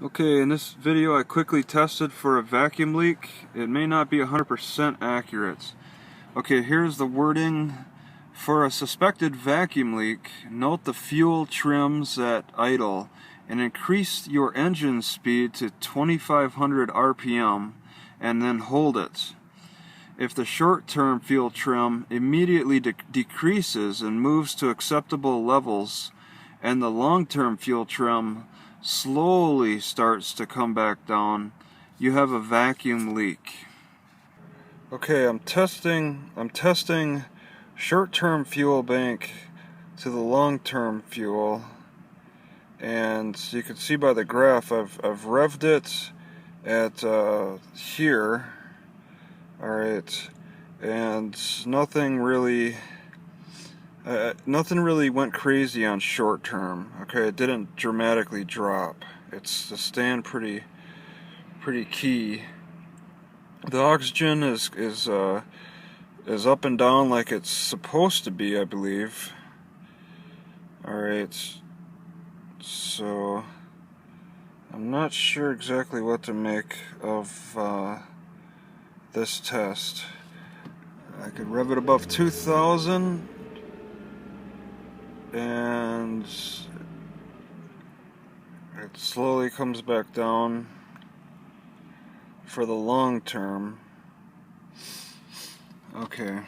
Okay, in this video I quickly tested for a vacuum leak. It may not be 100% accurate. Okay, here's the wording. For a suspected vacuum leak, note the fuel trims at idle and increase your engine speed to 2500 RPM and then hold it. If the short-term fuel trim immediately decreases and moves to acceptable levels, and the long-term fuel trim slowly starts to come back down, you have a vacuum leak. Okay, I'm testing short-term fuel bank to the long-term fuel, and you can see by the graph I've revved it at here. Alright, and nothing really went crazy on short term. Okay, it didn't dramatically drop. It's staying pretty key. The oxygen is up and down like it's supposed to be, I believe. Alright, so I'm not sure exactly what to make of this test. I could rev it above 2,000 and it slowly comes back down for the long term. Okay.